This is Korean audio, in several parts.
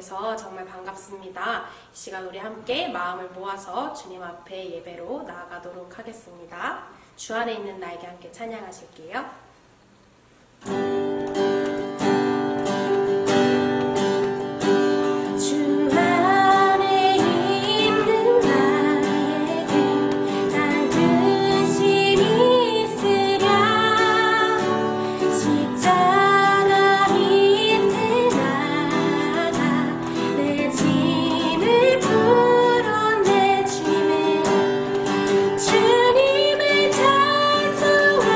돼서 정말 반갑습니다. 이 시간 우리 함께 마음을 모아서 주님 앞에 예배로 나아가도록 하겠습니다. 주 안에 있는 나에게 함께 찬양하실게요. 주님을 찬송하면서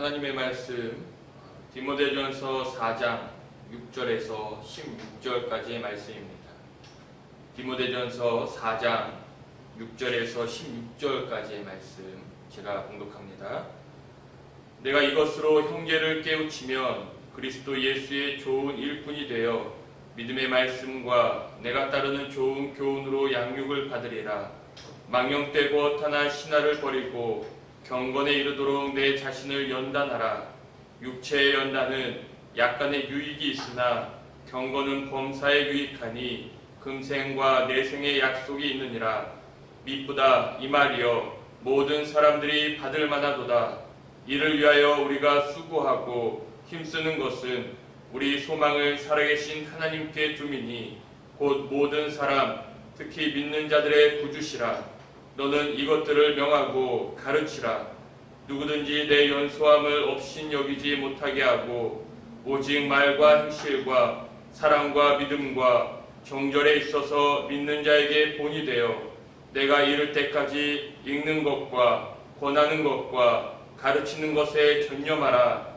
하나님의 말씀 디모데전서 4장 6절에서 16절까지의 말씀입니다. 디모데전서 4장 6절에서 16절까지의 말씀 제가 봉독합니다. 내가 이것으로 형제를 깨우치면 그리스도 예수의 좋은 일꾼이 되어 믿음의 말씀과 내가 따르는 좋은 교훈으로 양육을 받으리라. 망령되고 허탄한 신화를 버리고 경건에 이르도록 내 자신을 연단하라. 육체의 연단은 약간의 유익이 있으나 경건은 범사에 유익하니 금생과 내생의 약속이 있느니라. 미쁘다 이 말이여 모든 사람들이 받을 만하도다. 이를 위하여 우리가 수고하고 힘쓰는 것은 우리 소망을 살아계신 하나님께 둠이니 곧 모든 사람 특히 믿는 자들의 구주시라. 너는 이것들을 명하고 가르치라. 누구든지 내 연소함을 업신여기지 못하게 하고 오직 말과 행실과 사랑과 믿음과 정절에 있어서 믿는 자에게 본이 되어 내가 이를 때까지 읽는 것과 권하는 것과 가르치는 것에 전념하라.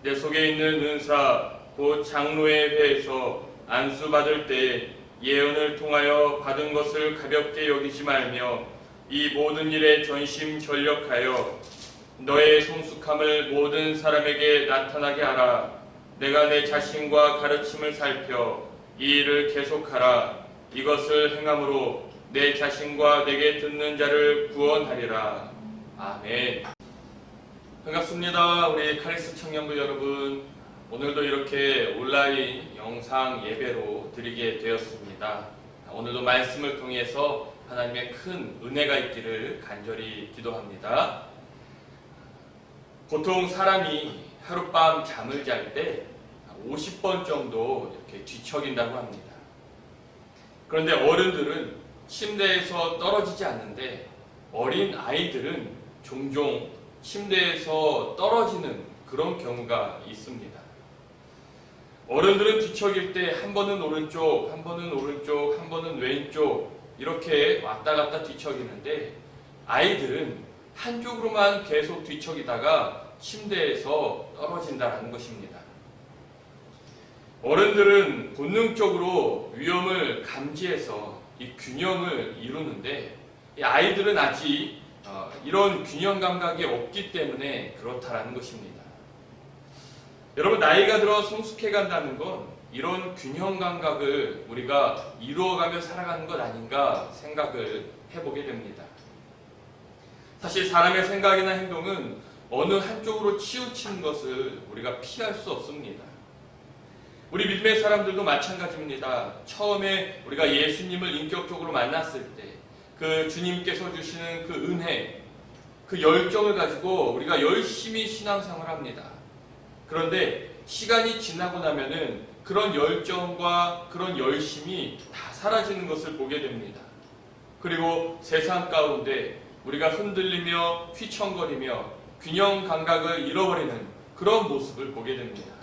내 속에 있는 은사 곧 장로의 회에서 안수받을 때 예언을 통하여 받은 것을 가볍게 여기지 말며 이 모든 일에 전심전력하여 너의 성숙함을 모든 사람에게 나타나게 하라. 내가 내 자신과 가르침을 살펴 이 일을 계속하라. 이것을 행함으로 내 자신과 내게 듣는 자를 구원하리라. 아멘. 반갑습니다. 우리 카리스 청년부 여러분, 오늘도 이렇게 온라인 영상 예배로 드리게 되었습니다. 오늘도 말씀을 통해서 하나님의 큰 은혜가 있기를 간절히 기도합니다. 보통 사람이 하룻밤 잠을 잘 때 50번 정도 이렇게 뒤척인다고 합니다. 그런데 어른들은 침대에서 떨어지지 않는데 어린 아이들은 종종 침대에서 떨어지는 그런 경우가 있습니다. 어른들은 뒤척일 때 한 번은 오른쪽, 한 번은 오른쪽, 한 번은 왼쪽 이렇게 왔다 갔다 뒤척이는데 아이들은 한쪽으로만 계속 뒤척이다가 침대에서 떨어진다는 것입니다. 어른들은 본능적으로 위험을 감지해서 이 균형을 이루는데 이 아이들은 아직 이런 균형 감각이 없기 때문에 그렇다라는 것입니다. 여러분, 나이가 들어 성숙해 간다는 건 이런 균형 감각을 우리가 이루어가며 살아가는 것 아닌가 생각을 해보게 됩니다. 사실 사람의 생각이나 행동은 어느 한쪽으로 치우치는 것을 우리가 피할 수 없습니다. 우리 믿음의 사람들도 마찬가지입니다. 처음에 우리가 예수님을 인격적으로 만났을 때 그 주님께서 주시는 그 은혜, 그 열정을 가지고 우리가 열심히 신앙생활을 합니다. 그런데 시간이 지나고 나면은 그런 열정과 그런 열심이 다 사라지는 것을 보게 됩니다. 그리고 세상 가운데 우리가 흔들리며 휘청거리며 균형 감각을 잃어버리는 그런 모습을 보게 됩니다.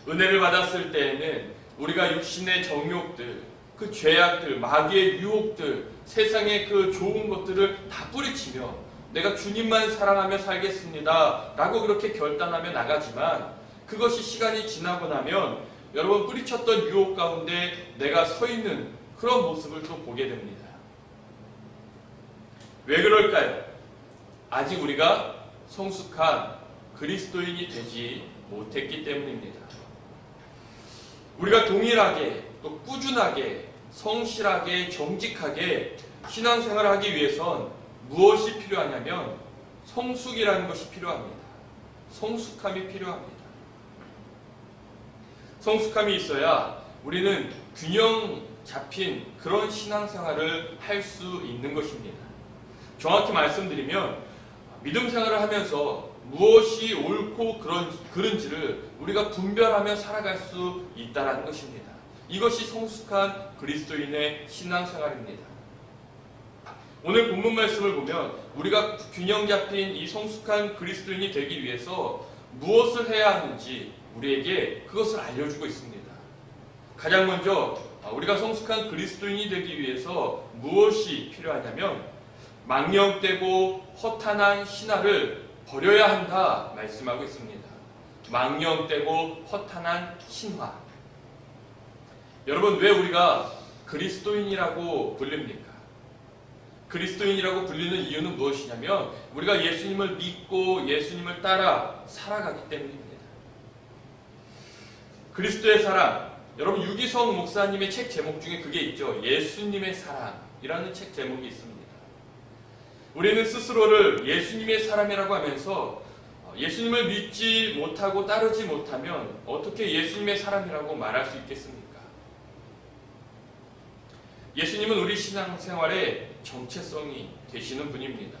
은혜를 받았을 때에는 우리가 육신의 정욕들, 그 죄악들, 마귀의 유혹들, 세상의 그 좋은 것들을 다 뿌리치며 내가 주님만 사랑하며 살겠습니다 라고 그렇게 결단하며 나가지만 그것이 시간이 지나고 나면 여러분 뿌리쳤던 유혹 가운데 내가 서 있는 그런 모습을 또 보게 됩니다. 왜 그럴까요? 아직 우리가 성숙한 그리스도인이 되지 못했기 때문입니다. 우리가 동일하게 또 꾸준하게 성실하게 정직하게 신앙생활을 하기 위해선 무엇이 필요하냐면 성숙이라는 것이 필요합니다. 성숙함이 필요합니다. 성숙함이 있어야 우리는 균형 잡힌 그런 신앙생활을 할 수 있는 것입니다. 정확히 말씀드리면 믿음 생활을 하면서 무엇이 옳고 그른지를 우리가 분별하며 살아갈 수 있다는 것입니다. 이것이 성숙한 그리스도인의 신앙생활입니다. 오늘 본문 말씀을 보면 우리가 균형 잡힌 이 성숙한 그리스도인이 되기 위해서 무엇을 해야 하는지 우리에게 그것을 알려주고 있습니다. 가장 먼저 우리가 성숙한 그리스도인이 되기 위해서 무엇이 필요하냐면 망령되고 허탄한 신화를 버려야 한다 말씀하고 있습니다. 망령되고 허탄한 신화. 여러분, 왜 우리가 그리스도인이라고 불립니까? 그리스도인이라고 불리는 이유는 무엇이냐면 우리가 예수님을 믿고 예수님을 따라 살아가기 때문입니다. 그리스도의 사랑, 여러분 유기성 목사님의 책 제목 중에 그게 있죠. 예수님의 사랑이라는 책 제목이 있습니다. 우리는 스스로를 예수님의 사람이라고 하면서 예수님을 믿지 못하고 따르지 못하면 어떻게 예수님의 사람이라고 말할 수 있겠습니까? 예수님은 우리 신앙생활의 정체성이 되시는 분입니다.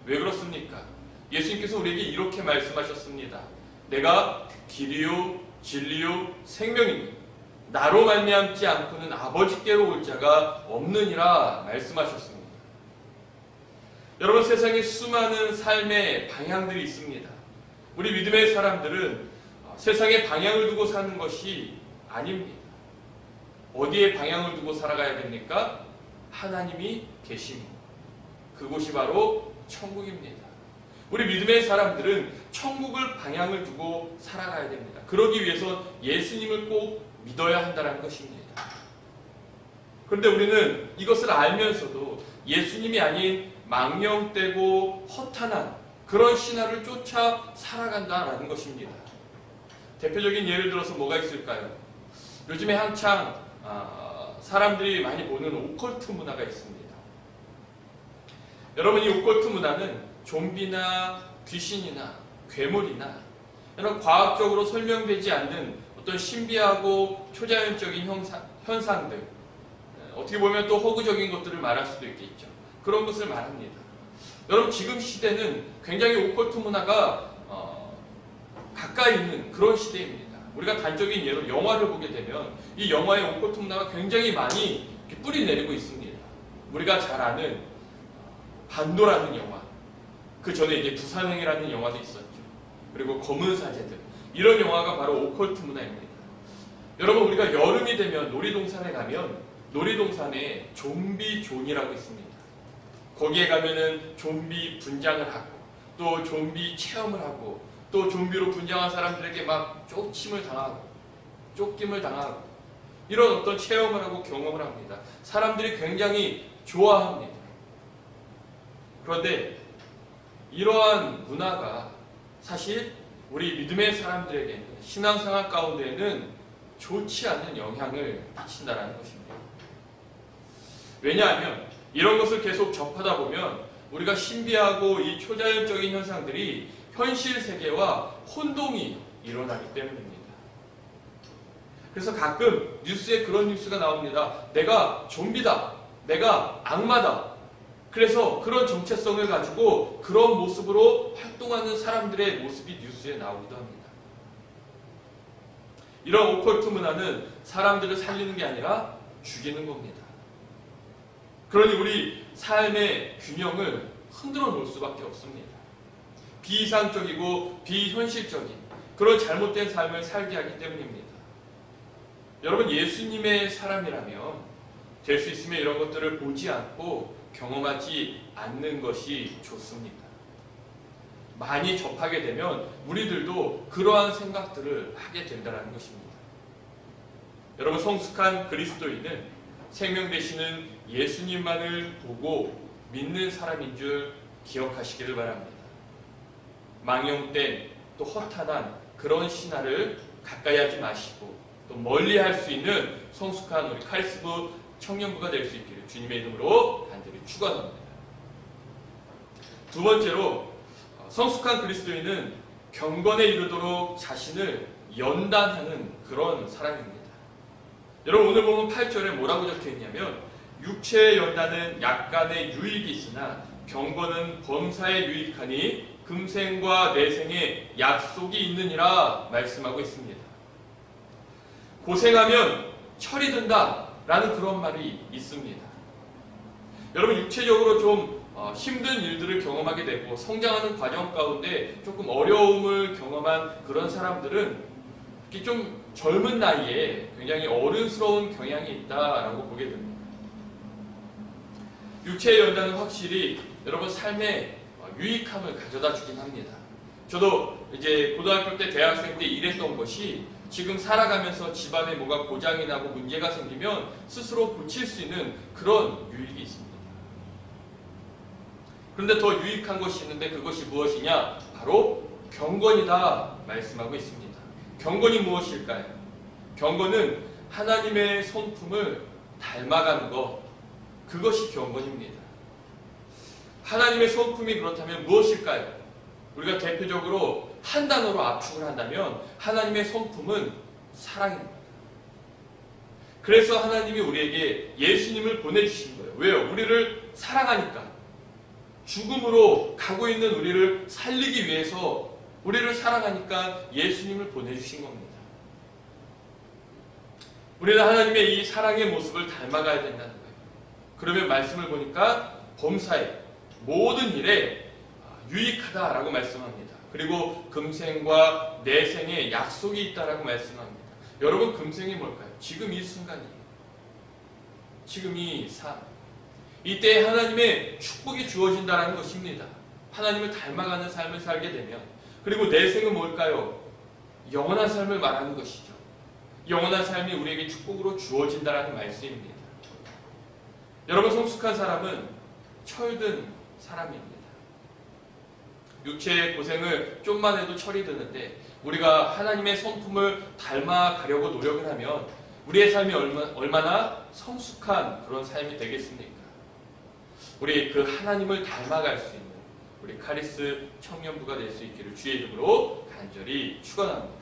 왜 그렇습니까? 예수님께서 우리에게 이렇게 말씀하셨습니다. 내가 길이요 진리요 생명이니 나로 말미암지 않고는 아버지께로 올 자가 없느니라 말씀하셨습니다. 여러분, 세상에 수많은 삶의 방향들이 있습니다. 우리 믿음의 사람들은 세상에 방향을 두고 사는 것이 아닙니다. 어디에 방향을 두고 살아가야 됩니까? 하나님이 계신 그곳이 바로 천국입니다. 우리 믿음의 사람들은 천국을 방향을 두고 살아가야 됩니다. 그러기 위해서 예수님을 꼭 믿어야 한다는 것입니다. 그런데 우리는 이것을 알면서도 예수님이 아닌 망령되고 허탄한 그런 신화를 쫓아 살아간다라는 것입니다. 대표적인 예를 들어서 뭐가 있을까요? 요즘에 한창 사람들이 많이 보는 오컬트 문화가 있습니다. 여러분, 이 오컬트 문화는 좀비나 귀신이나 괴물이나 이런 과학적으로 설명되지 않는 어떤 신비하고 초자연적인 현상들, 어떻게 보면 또 허구적인 것들을 말할 수도 있겠죠. 그런 것을 말합니다. 여러분, 지금 시대는 굉장히 오컬트 문화가 가까이 있는 그런 시대입니다. 우리가 단적인 예로 영화를 보게 되면 이 영화의 오컬트 문화가 굉장히 많이 뿌리 내리고 있습니다. 우리가 잘 아는 반도라는 영화, 그 전에 이제 부산행이라는 영화도 있었죠. 그리고 검은 사제들, 이런 영화가 바로 오컬트 문화입니다. 여러분, 우리가 여름이 되면 놀이동산에 가면 놀이동산에 좀비 존이라고 있습니다. 거기에 가면은 좀비 분장을 하고 또 좀비 체험을 하고 또 좀비로 분장한 사람들에게 막 쫓김을 당하고 이런 어떤 체험을 하고 경험을 합니다. 사람들이 굉장히 좋아합니다. 그런데 이러한 문화가 사실 우리 믿음의 사람들에게는, 신앙생활 가운데에는 좋지 않은 영향을 미친다는 것입니다. 왜냐하면 이런 것을 계속 접하다 보면 우리가 신비하고 이 초자연적인 현상들이 현실 세계와 혼동이 일어나기 때문입니다. 그래서 가끔 뉴스에 그런 뉴스가 나옵니다. 내가 좀비다, 내가 악마다. 그래서 그런 정체성을 가지고 그런 모습으로 활동하는 사람들의 모습이 뉴스에 나오기도 합니다. 이런 오컬트 문화는 사람들을 살리는 게 아니라 죽이는 겁니다. 그러니 우리 삶의 균형을 흔들어 놓을 수밖에 없습니다. 비이상적이고 비현실적인 그런 잘못된 삶을 살게 하기 때문입니다. 여러분, 예수님의 사람이라면 될 수 있으면 이런 것들을 보지 않고 경험하지 않는 것이 좋습니다. 많이 접하게 되면 우리들도 그러한 생각들을 하게 된다는 것입니다. 여러분, 성숙한 그리스도인은 생명 되시는 예수님만을 보고 믿는 사람인 줄 기억하시기를 바랍니다. 망령된 또 허탄한 그런 신화를 가까이 하지 마시고 또 멀리 할 수 있는 성숙한 우리 카리스부 청년부가 될 수 있기를 주님의 이름으로 간절히 축원합니다. 두 번째로, 성숙한 그리스도인은 경건에 이르도록 자신을 연단하는 그런 사람입니다. 여러분, 오늘 보면 8절에 뭐라고 적혀 있냐면 육체의 연단은 약간의 유익이 있으나 경건은 범사에 유익하니 금생과 내생에 약속이 있느니라 말씀하고 있습니다. 고생하면 철이 든다 라는 그런 말이 있습니다. 여러분, 육체적으로 좀 힘든 일들을 경험하게 되고 성장하는 과정 가운데 조금 어려움을 경험한 그런 사람들은 이렇게 좀 젊은 나이에 굉장히 어른스러운 경향이 있다라고 보게 됩니다. 육체의 연단은 확실히 여러분 삶에 유익함을 가져다 주긴 합니다. 저도 이제 고등학교 때, 대학생 때 일했던 것이 지금 살아가면서 집안에 뭐가 고장이 나고 문제가 생기면 스스로 고칠 수 있는 그런 유익이 있습니다. 그런데 더 유익한 것이 있는데 그것이 무엇이냐? 바로 경건이다 말씀하고 있습니다. 경건이 무엇일까요? 경건은 하나님의 성품을 닮아가는 것, 그것이 경건입니다. 하나님의 성품이 그렇다면 무엇일까요? 우리가 대표적으로 한 단어로 압축을 한다면 하나님의 성품은 사랑입니다. 그래서 하나님이 우리에게 예수님을 보내주신 거예요. 왜요? 우리를 사랑하니까. 죽음으로 가고 있는 우리를 살리기 위해서 우리를 사랑하니까 예수님을 보내주신 겁니다. 우리는 하나님의 이 사랑의 모습을 닮아가야 된다는 거예요. 그러면 말씀을 보니까 범사에 모든 일에 유익하다라고 말씀합니다. 그리고 금생과 내생에 약속이 있다라고 말씀합니다. 여러분, 금생이 뭘까요? 지금 이 순간이에요. 지금 이 삶. 이때 하나님의 축복이 주어진다는 것입니다. 하나님을 닮아가는 삶을 살게 되면. 그리고 내생은 뭘까요? 영원한 삶을 말하는 것이죠. 영원한 삶이 우리에게 축복으로 주어진다는 말씀입니다. 여러분, 성숙한 사람은 철든 사람입니다. 육체의 고생을 좀만 해도 철이 드는데 우리가 하나님의 성품을 닮아가려고 노력을 하면 우리의 삶이 얼마나 성숙한 그런 삶이 되겠습니까? 우리 그 하나님을 닮아갈 수 있는 우리 카리스 청년부가 될 수 있기를 주의 이름으로 간절히 축원합니다.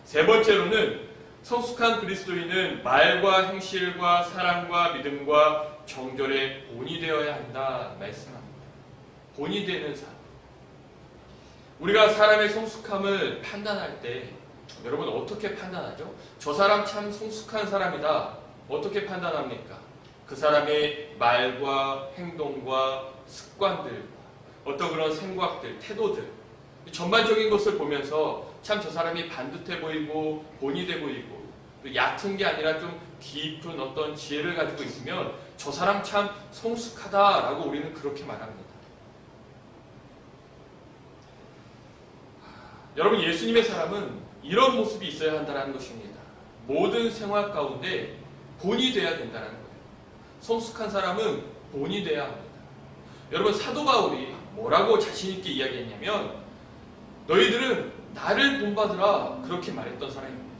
세 번째로는 성숙한 그리스도인은 말과 행실과 사랑과 믿음과 정절의 본이 되어야 한다 말씀합니다. 본이 되는 삶. 우리가 사람의 성숙함을 판단할 때 여러분 어떻게 판단하죠? 저 사람 참 성숙한 사람이다. 어떻게 판단합니까? 그 사람의 말과 행동과 습관들, 어떤 그런 생각들, 태도들, 전반적인 것을 보면서 참 저 사람이 반듯해 보이고 본이 돼 보이고 또 얕은 게 아니라 좀 깊은 어떤 지혜를 가지고 있으면 저 사람 참 성숙하다라고 우리는 그렇게 말합니다. 여러분, 예수님의 사람은 이런 모습이 있어야 한다는 것입니다. 모든 생활 가운데 본이 돼야 된다는 거예요. 성숙한 사람은 본이 돼야 합니다. 여러분, 사도 바울이 뭐라고 자신 있게 이야기했냐면 너희들은 나를 본받으라 그렇게 말했던 사람입니다.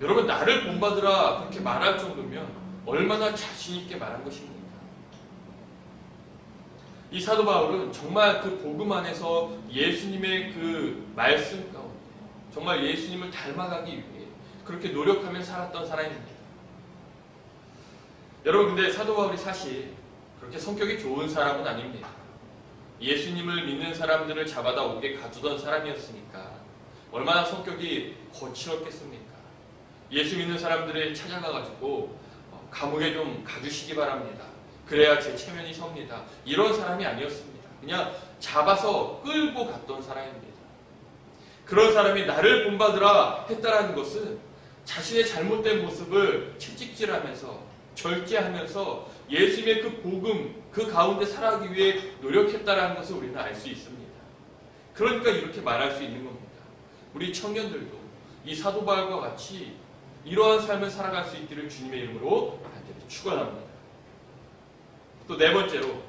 여러분, 나를 본받으라 그렇게 말할 정도면 얼마나 자신 있게 말한 것입니까? 이 사도 바울은 정말 그 복음 안에서 예수님의 그 말씀 가운데 정말 예수님을 닮아가기 위해 그렇게 노력하며 살았던 사람입니다. 여러분, 근데 사도 바울이 사실 그렇게 성격이 좋은 사람은 아닙니다. 예수님을 믿는 사람들을 잡아다 옥에 가두던 사람이었으니까 얼마나 성격이 거칠었겠습니까? 예수 믿는 사람들을 찾아가가지고 감옥에 좀 가두시기 바랍니다. 그래야 제 체면이 섭니다. 이런 사람이 아니었습니다. 그냥 잡아서 끌고 갔던 사람입니다. 그런 사람이 나를 본받으라 했다라는 것은 자신의 잘못된 모습을 채찍질하면서 절제하면서 예수님의 그 복음, 그 가운데 살아가기 위해 노력했다라는 것을 우리는 알 수 있습니다. 그러니까 이렇게 말할 수 있는 겁니다. 우리 청년들도 이 사도 바울과 같이 이러한 삶을 살아갈 수 있기를 주님의 이름으로 간절히 축원합니다. 또 네 번째로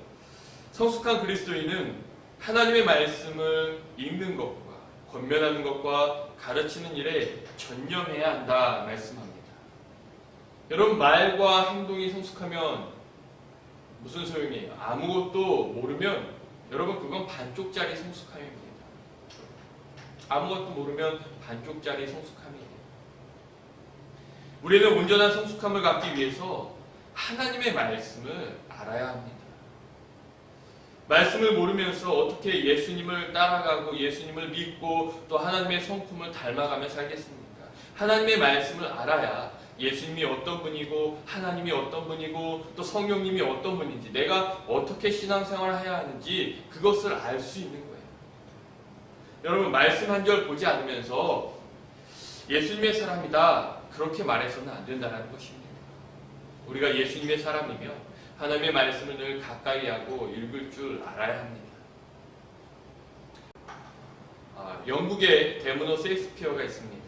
성숙한 그리스도인은 하나님의 말씀을 읽는 것과 권면하는 것과 가르치는 일에 전념해야 한다 말씀합니다. 여러분, 말과 행동이 성숙하면 무슨 소용이에요? 아무것도 모르면 여러분 그건 반쪽짜리 성숙함입니다. 아무것도 모르면 반쪽짜리 성숙함이에요. 우리는 온전한 성숙함을 갖기 위해서 하나님의 말씀을 알아야 합니다. 말씀을 모르면서 어떻게 예수님을 따라가고 예수님을 믿고 또 하나님의 성품을 닮아가며 살겠습니까? 하나님의 말씀을 알아야 예수님이 어떤 분이고 하나님이 어떤 분이고 또 성령님이 어떤 분인지 내가 어떻게 신앙생활을 해야 하는지 그것을 알 수 있는 거예요. 여러분, 말씀 한 절 보지 않으면서 예수님의 사람이다 그렇게 말해서는 안 된다는 것입니다. 우리가 예수님의 사람이면 하나님의 말씀을 늘 가까이 하고 읽을 줄 알아야 합니다. 영국의 데모노 셰익스피어가 있습니다.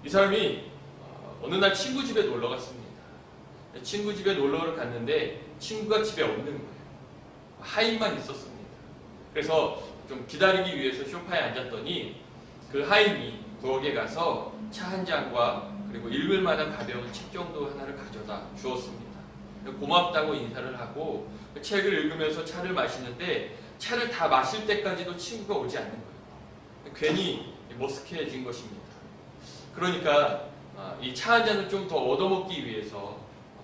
이 사람이 어느 날 친구 집에 놀러 갔습니다. 친구 집에 놀러를 갔는데 친구가 집에 없는 거예요. 하인만 있었습니다. 그래서 좀 기다리기 위해서 소파에 앉았더니 그 하인이 부엌에 가서 차 한 잔과 그리고 읽을 만한 가벼운 책 정도 하나를 가져다 주었습니다. 고맙다고 인사를 하고 책을 읽으면서 차를 마시는데 차를 다 마실 때까지도 친구가 오지 않는 거예요. 괜히 머쓱해진 것입니다. 그러니까 이 차 한 잔을 좀 더 얻어먹기 위해서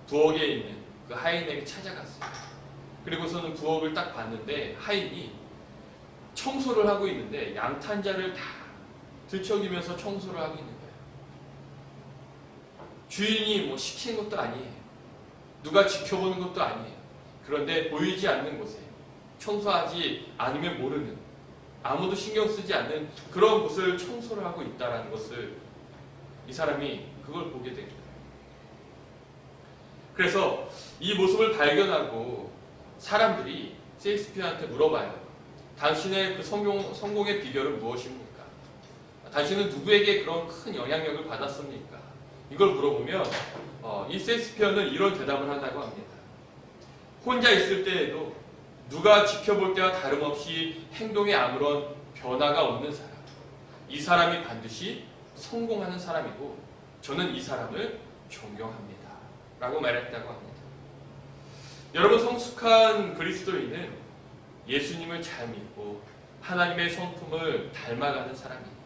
부엌에 있는 그 하인에게 찾아갔어요. 그리고서는 부엌을 딱 봤는데 하인이 청소를 하고 있는데 양탄자를 다 들척이면서 청소를 하고 있는 거예요. 주인이 뭐 시킨 것도 아니에요. 누가 지켜보는 것도 아니에요. 그런데 보이지 않는 곳에 청소하지 않으면 모르는, 아무도 신경 쓰지 않는 그런 곳을 청소를 하고 있다는 것을 이 사람이 그걸 보게 된 거예요. 그래서 이 모습을 발견하고 사람들이 셰익스피어한테 물어봐요. 당신의 그 성공의 비결은 무엇입니까? 당신은 누구에게 그런 큰 영향력을 받았습니까? 이걸 물어보면 이 셰익스피어는 이런 대답을 한다고 합니다. 혼자 있을 때에도 누가 지켜볼 때와 다름없이 행동에 아무런 변화가 없는 사람, 이 사람이 반드시 성공하는 사람이고 저는 이 사람을 존경합니다 라고 말했다고 합니다. 여러분, 성숙한 그리스도인은 예수님을 잘 믿고 하나님의 성품을 닮아가는 사람입니다.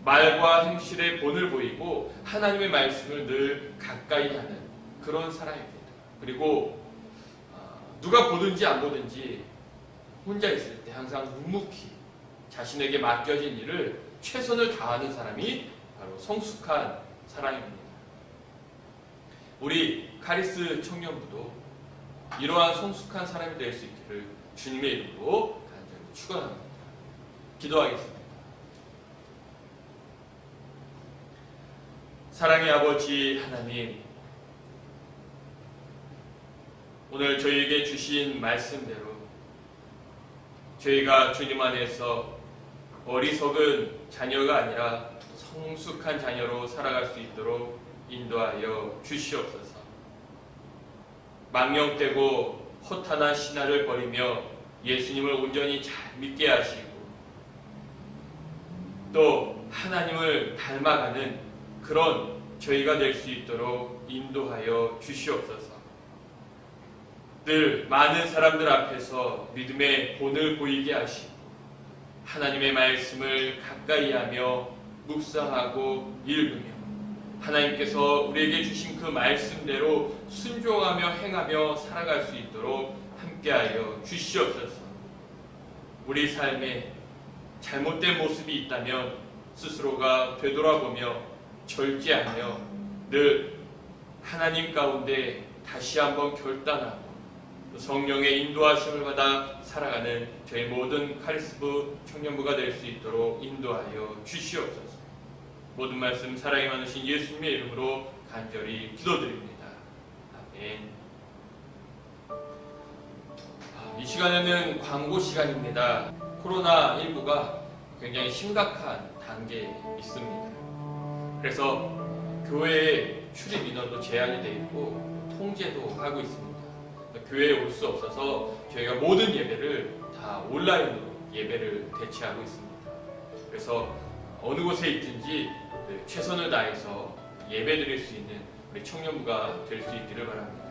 말과 행실에 본을 보이고 하나님의 말씀을 늘 가까이 하는 그런 사람입니다. 그리고 누가 보든지 안 보든지 혼자 있을 때 항상 묵묵히 자신에게 맡겨진 일을 최선을 다하는 사람이 바로 성숙한 사람입니다. 우리 카리스 청년부도 이러한 성숙한 사람이 될 수 있기를 주님의 이름으로 간절히 축원합니다. 기도하겠습니다. 사랑의 아버지 하나님, 오늘 저희에게 주신 말씀대로 저희가 주님 안에서 어리석은 자녀가 아니라 성숙한 자녀로 살아갈 수 있도록 인도하여 주시옵소서. 망령되고 허탄한 신화를 버리며 예수님을 온전히 잘 믿게 하시고 또 하나님을 닮아가는 그런 저희가 될 수 있도록 인도하여 주시옵소서. 늘 많은 사람들 앞에서 믿음의 본을 보이게 하시고 하나님의 말씀을 가까이 하며 묵상하고 읽으며 하나님께서 우리에게 주신 그 말씀대로 순종하며 행하며 살아갈 수 있도록 함께하여 주시옵소서. 우리 삶에 잘못된 모습이 있다면 스스로가 되돌아보며 절제하며 늘 하나님 가운데 다시 한번 결단하고 성령의 인도하심을 받아 살아가는 저희 모든 카리스부 청년부가 될 수 있도록 인도하여 주시옵소서. 모든 말씀 사랑이 많으신 예수님의 이름으로 간절히 기도드립니다. 아멘. 이 시간에는 광고 시간입니다. 코로나19가 굉장히 심각한 단계에 있습니다. 그래서 교회의 출입 인원도 제한이 되어 있고 통제도 하고 있습니다. 교회에 올 수 없어서 저희가 모든 예배를 다 온라인으로 예배를 대체하고 있습니다. 그래서 어느 곳에 있든지 최선을 다해서 예배 드릴 수 있는 우리 청년부가 될 수 있기를 바랍니다.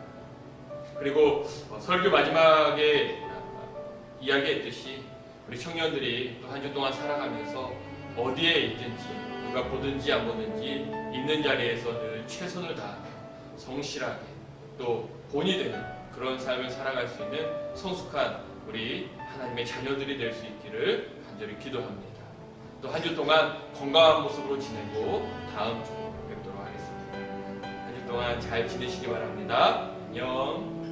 그리고 설교 마지막에 이야기했듯이 우리 청년들이 또 한 주 동안 살아가면서 어디에 있든지 누가 보든지 안 보든지 있는 자리에서 늘 최선을 다하며 성실하게 또 본이 되는 그런 삶을 살아갈 수 있는 성숙한 우리 하나님의 자녀들이 될 수 있기를 간절히 기도합니다. 또 한 주 동안 건강한 모습으로 지내고 다음 주 뵙도록 하겠습니다. 한 주 동안 잘 지내시기 바랍니다. 안녕.